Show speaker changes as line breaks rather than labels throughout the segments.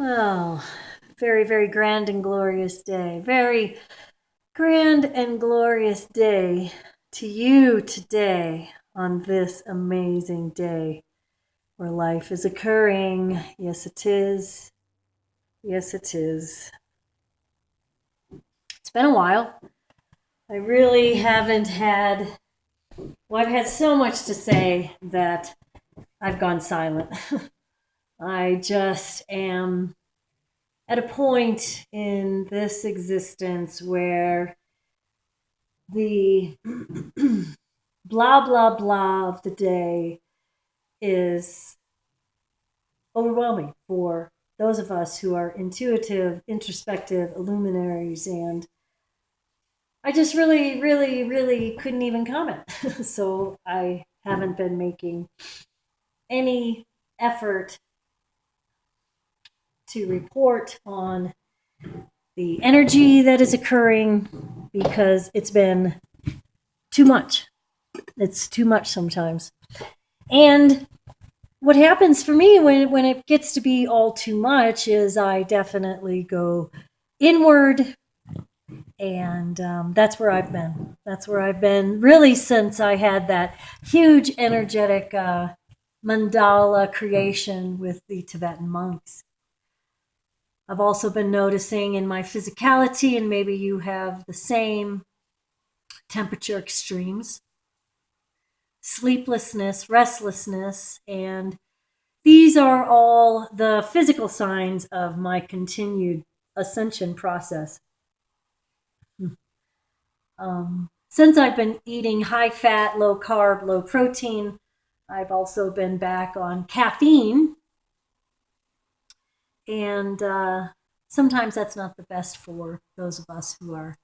Well, very, very grand and glorious day. Very grand and glorious day to you today on this amazing day where life is occurring. Yes, it is. Yes, it is. It's been a while. I really haven't had, well, I've had so much to say that I've gone silent. I just am at a point in this existence where the blah, blah, blah of the day is overwhelming for those of us who are intuitive, introspective illuminaries. And I just really, really, really couldn't even comment. So I haven't been making any effort to report on the energy that is occurring because it's been too much. It's too much sometimes. And what happens for me when it gets to be all too much is I definitely go inward. And that's where I've been. That's where I've been really since I had that huge energetic mandala creation with the Tibetan monks. I've also been noticing in my physicality, and maybe you have the same, temperature extremes, sleeplessness, restlessness, and these are all the physical signs of my continued ascension process. Since I've been eating high fat, low carb, low protein, I've also been back on caffeine. And sometimes that's not the best for those of us who are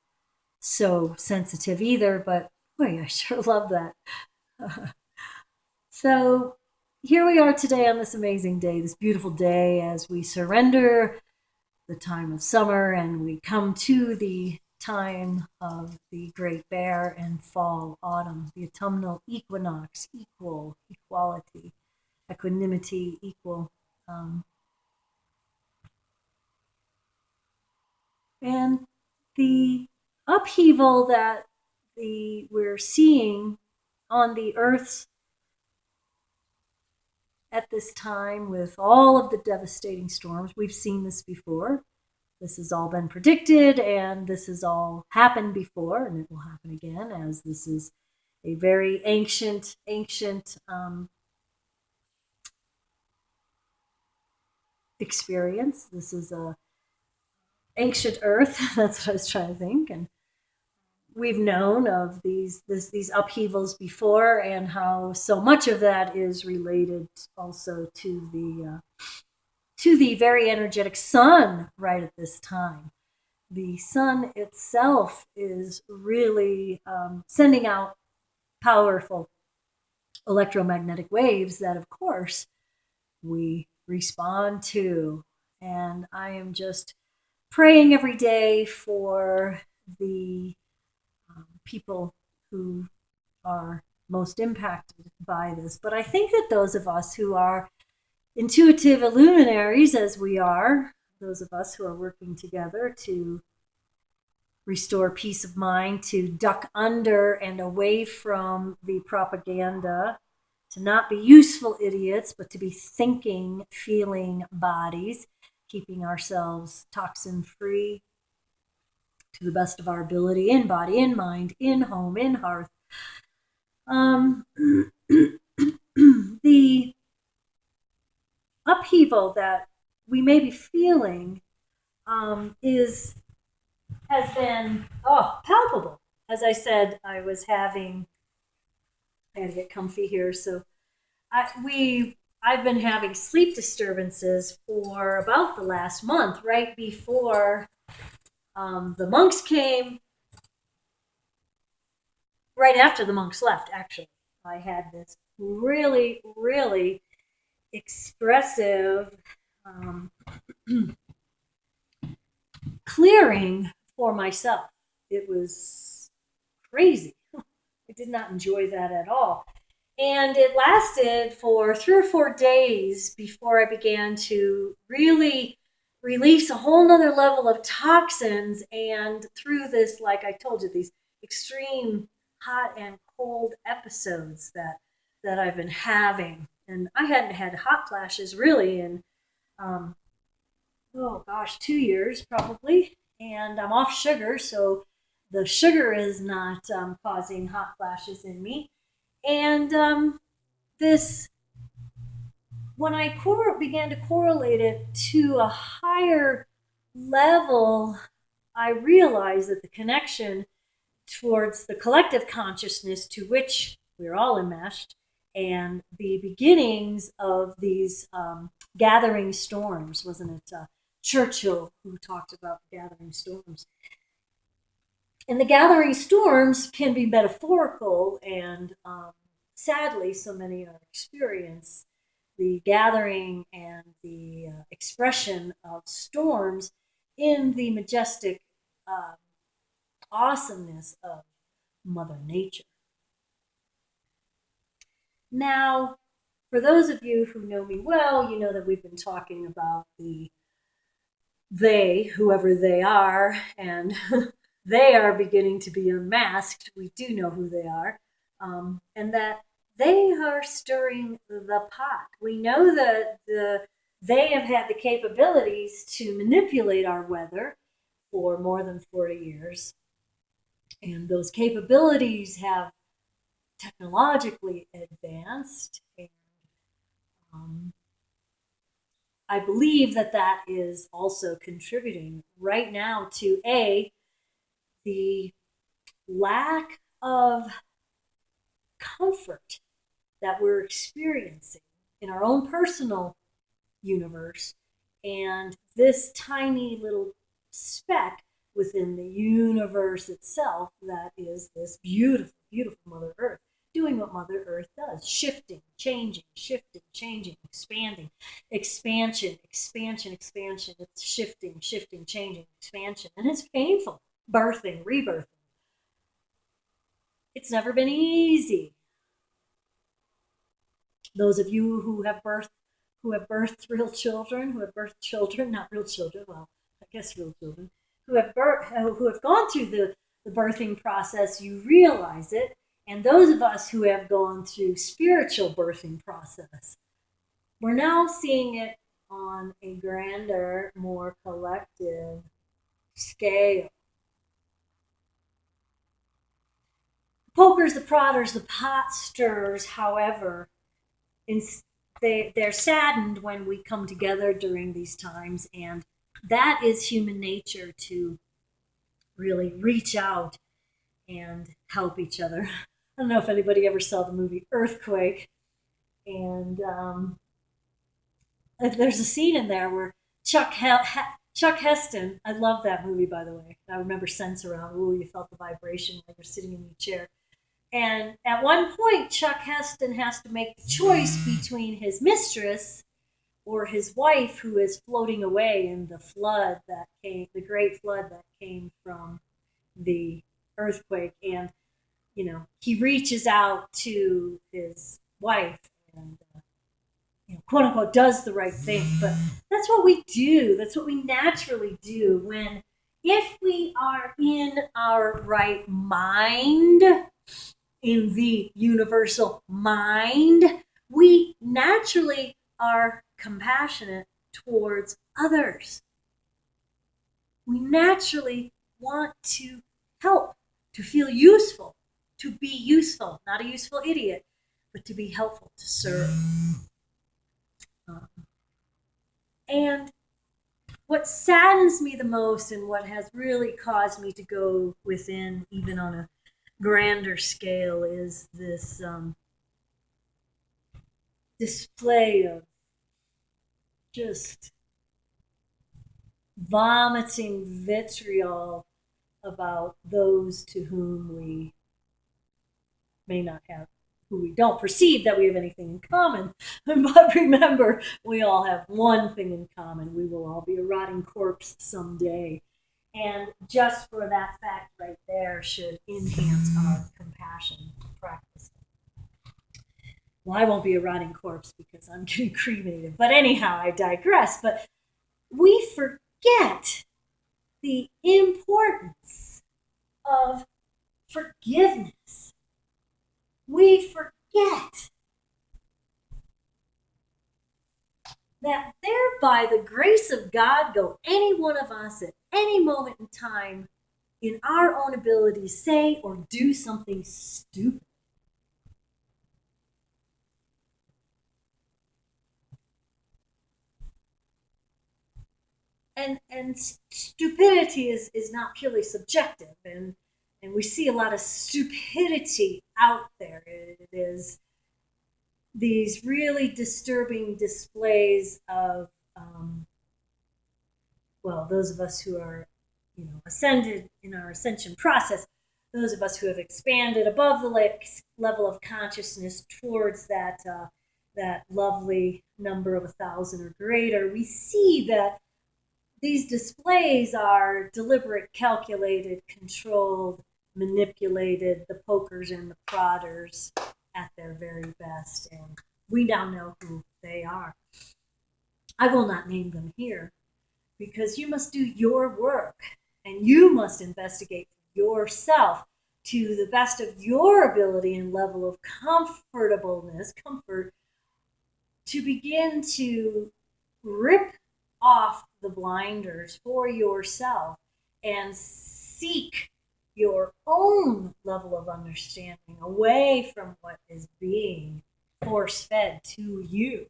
so sensitive either, but boy, I sure love that. So here we are today on this amazing day, this beautiful day as we surrender the time of summer and we come to the time of the great bear and fall, autumn, the autumnal equinox, equal, equality, equanimity, equal. Um, and the upheaval that we're seeing on the Earth's at this time with all of the devastating storms. We've seen this before. This has all been predicted and this has all happened before, and it will happen again as this is a very ancient experience. This is a ancient Earth. That's what I was trying to think. And we've known of these upheavals before and how so much of that is related also to the very energetic sun right at this time. The sun itself is really sending out powerful electromagnetic waves that, of course, we respond to. And I am just praying every day for the people who are most impacted by this. But I think that those of us who are intuitive illuminaries, as we are, those of us who are working together to restore peace of mind, to duck under and away from the propaganda, to not be useful idiots, but to be thinking, feeling bodies, keeping ourselves toxin free to the best of our ability in body, in mind, in home, in hearth. Um, the upheaval that we may be feeling is has been palpable. As I said, I had to get comfy here. So I've been having sleep disturbances for about the last month, right before the monks came, right after the monks left, actually. I had this really, really expressive um, clearing for myself. It was crazy. I did not enjoy that at all. And it lasted for 3 or 4 days before I began to really release a whole nother level of toxins. And through this, like I told you, these extreme hot and cold episodes that I've been having. And I hadn't had hot flashes really in, um, oh gosh, 2 years probably. And I'm off sugar, so the sugar is not causing hot flashes in me. And this, when I began to correlate it to a higher level, I realized that the connection towards the collective consciousness to which we're all enmeshed and the beginnings of these gathering storms. Wasn't it Churchill who talked about gathering storms? And the gathering storms can be metaphorical, and sadly, so many are experience the gathering and the expression of storms in the majestic uh, awesomeness of Mother Nature. Now, for those of you who know me well, you know that we've been talking about the they, whoever they are, and they are beginning to be unmasked. We do know who they are, and that they are stirring the pot. We know that they have had the capabilities to manipulate our weather for more than 40 years, and those capabilities have technologically advanced. And um, I believe that that is also contributing right now to the lack of comfort that we're experiencing in our own personal universe, and this tiny little speck within the universe itself that is this beautiful, beautiful Mother Earth doing what Mother Earth does: shifting, changing, expanding, expansion, expansion, expansion. It's shifting, changing, expansion. And it's painful. Birthing, rebirthing. It's never been easy. Those of you who have birthed real children, who have birthed children, not real children, well, I guess real children, who have gone through the birthing process, you realize it. And those of us who have gone through spiritual birthing process, we're now seeing it on a grander, more collective scale. The pokers, the prodders, the pot stirrers, however, in, they're saddened when we come together during these times, and that is human nature to really reach out and help each other. I don't know if anybody ever saw the movie Earthquake, and there's a scene in there where Chuck Heston. I love that movie, by the way. I remember Sense Around. Ooh, you felt the vibration when you're sitting in your chair. And at one point, Chuck Heston has to make the choice between his mistress or his wife, who is floating away in the great flood that came from the earthquake. And, he reaches out to his wife and, quote unquote, does the right thing. But that's what we do. That's what we naturally do if we are in our right mind, in the universal mind, we naturally are compassionate towards others. We naturally want to help, to feel useful, to be useful, not a useful idiot, but to be helpful, to serve. And what saddens me the most, and what has really caused me to go within, even on a grander scale, is this display of just vomiting vitriol about those to whom we may not have, who we don't perceive that we have anything in common. But remember, we all have one thing in common: we will all be a rotting corpse someday. And just for that fact right there should enhance our compassion practice. Well, I won't be a rotting corpse because I'm getting cremated. But anyhow, I digress. But we forget the importance of forgiveness. We forget that there, by the grace of God, go any one of us at any moment in time in our own ability say or do something stupid. And stupidity is not purely subjective, and we see a lot of stupidity out there. It is these really disturbing displays of well, those of us who are, ascended in our ascension process, those of us who have expanded above the level of consciousness towards that lovely number of 1,000 or greater, we see that these displays are deliberate, calculated, controlled, manipulated, the pokers and the prodders at their very best. And we now know who they are. I will not name them here because you must do your work and you must investigate yourself to the best of your ability and level of comfort, to begin to rip off the blinders for yourself and seek your own level of understanding away from what is being force fed to you.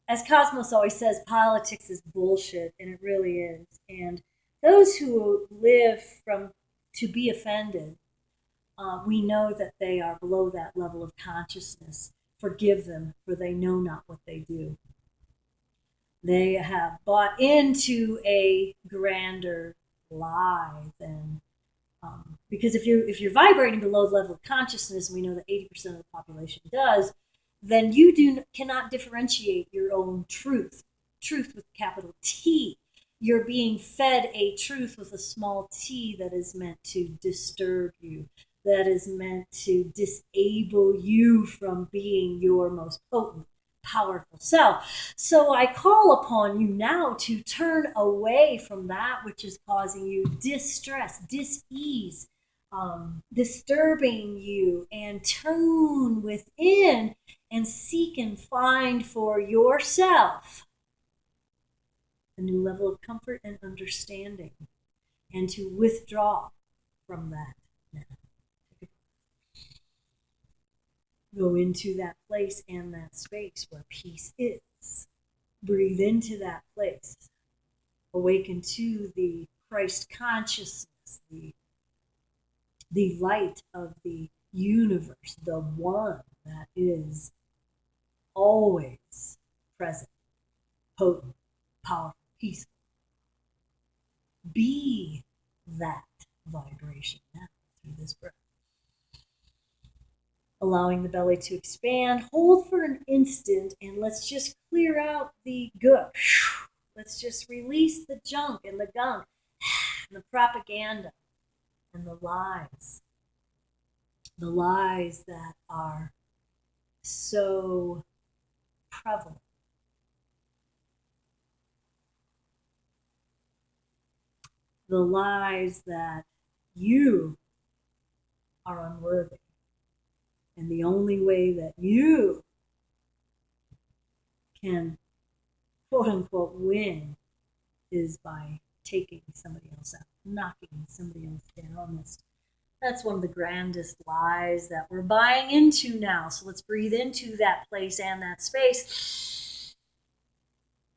As Cosmos always says, politics is bullshit, and it really is. And those who live from to be offended, we know that they are below that level of consciousness. Forgive them, for they know not what they do. They have bought into a grander lie than because if you're vibrating below the level of consciousness, and we know that 80% of the population does, then you cannot differentiate your own truth with capital T. You're being fed a truth with a small t that is meant to disturb you, that is meant to disable you from being your most potent, powerful self. So I call upon you now to turn away from that which is causing you distress, dis-ease, disturbing you, and tune within and seek and find for yourself a new level of comfort and understanding, and to withdraw from that now. Go into that place and that space where peace is. Breathe into that place. Awaken to the Christ consciousness, the light of the universe, the one that is always present, potent, powerful, peaceful. Be that vibration now through this breath. Allowing the belly to expand. Hold for an instant and let's just clear out the good. Let's just release the junk and the gunk and the propaganda and the lies. The lies that are so prevalent. The lies that you are unworthy. And the only way that you can, quote unquote, win is by taking somebody else out, knocking somebody else down. That's one of the grandest lies that we're buying into now. So let's breathe into that place and that space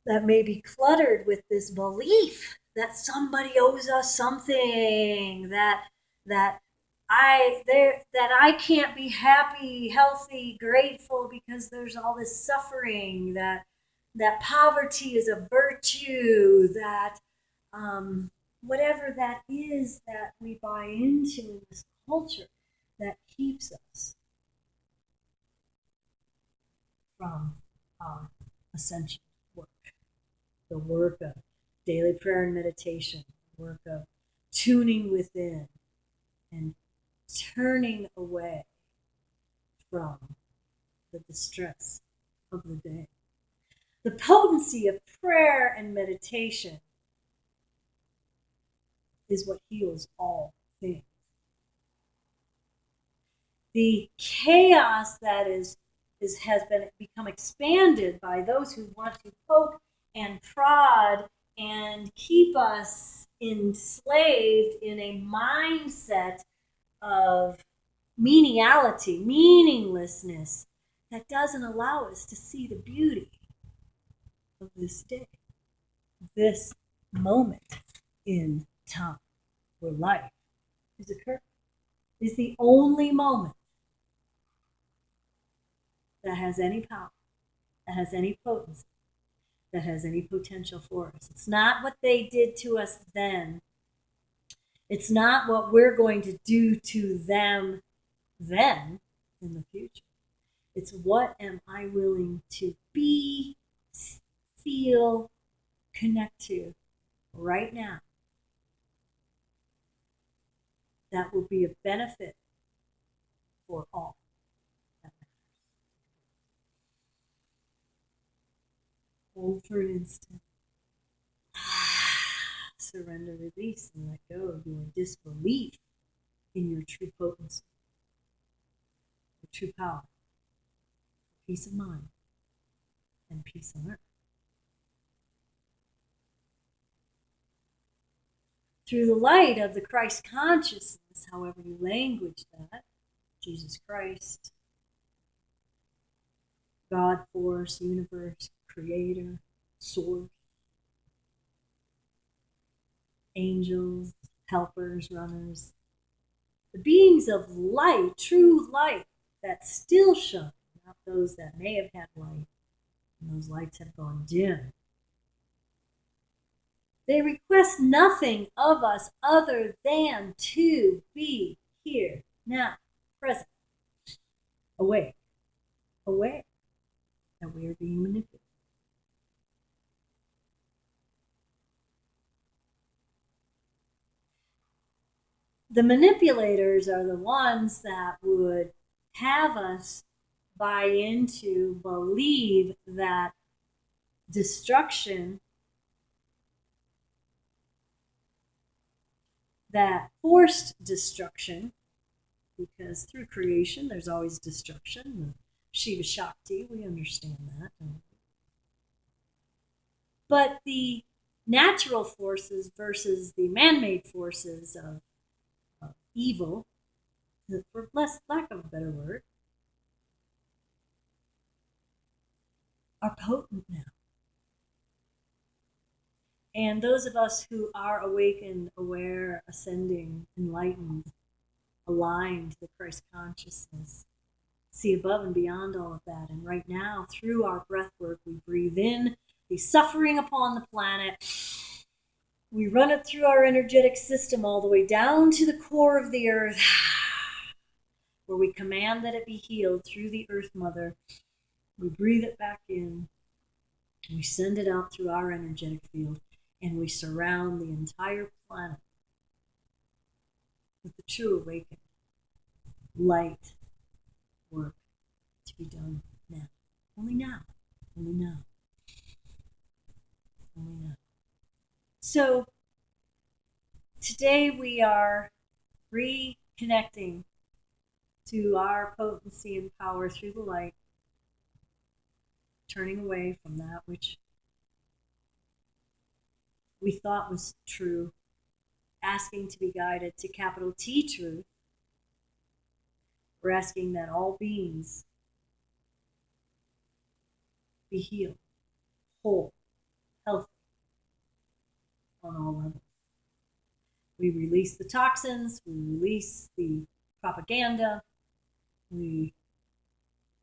that may be cluttered with this belief that somebody owes us something, that I can't be happy, healthy, grateful because there's all this suffering, that poverty is a virtue, that whatever that is that we buy into in this culture that keeps us from our ascension work, the work of daily prayer and meditation, the work of tuning within and turning away from the distress of the day. The potency of prayer and meditation is what heals all things. The chaos that has become expanded by those who want to poke and prod and keep us enslaved in a mindset of meaninglessness, that doesn't allow us to see the beauty of this day, this moment in time where life is occurring, is the only moment that has any power, that has any potency, that has any potential for us. It's not what they did to us then. It's not what we're going to do to them then in the future. It's what am I willing to be, feel, connect to right now that will be a benefit for all. Hold for an instant. Surrender, release, and let go of your disbelief in your true potency, your true power, peace of mind, and peace on earth. Through the light of the Christ consciousness, however you language that, Jesus Christ, God, force, universe, creator, source, angels, helpers, runners, the beings of light, true light, that still shine, not those that may have had light, and those lights have gone dim. They request nothing of us other than to be here, now, present, awake, aware that we are being manipulated. The manipulators are the ones that would have us buy into, believe that destruction, that forced destruction, because through creation there's always destruction. Shiva Shakti, we understand that. But the natural forces versus the man-made forces of evil, for lack of a better word, are potent now. And those of us who are awakened, aware, ascending, enlightened, aligned to the Christ consciousness, see above and beyond all of that. And right now, through our breath work, we breathe in the suffering upon the planet. We run it through our energetic system all the way down to the core of the earth, where we command that it be healed through the Earth Mother. We breathe it back in. We send it out through our energetic field, and we surround the entire planet with the true awakened light work to be done now. Only now. Only now. Only now. So today we are reconnecting to our potency and power through the light, turning away from that which we thought was true, asking to be guided to capital T truth. We're asking that all beings be healed, whole, healthy on all levels. We release the toxins, we release the propaganda, we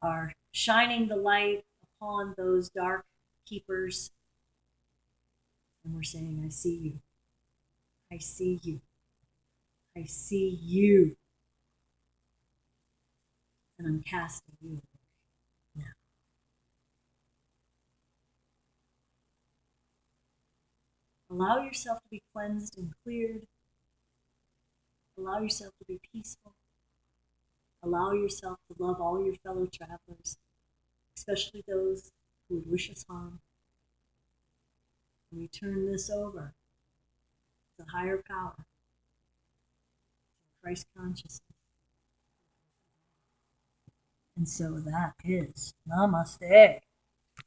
are shining the light upon those dark keepers, and we're saying, I see you. I see you. I see you. And I'm casting you now. Allow yourself to be cleansed and cleared. Allow yourself to be peaceful. Allow yourself to love all your fellow travelers, especially those who would wish us harm. We turn this over to higher power, Christ consciousness. And so that is Namaste.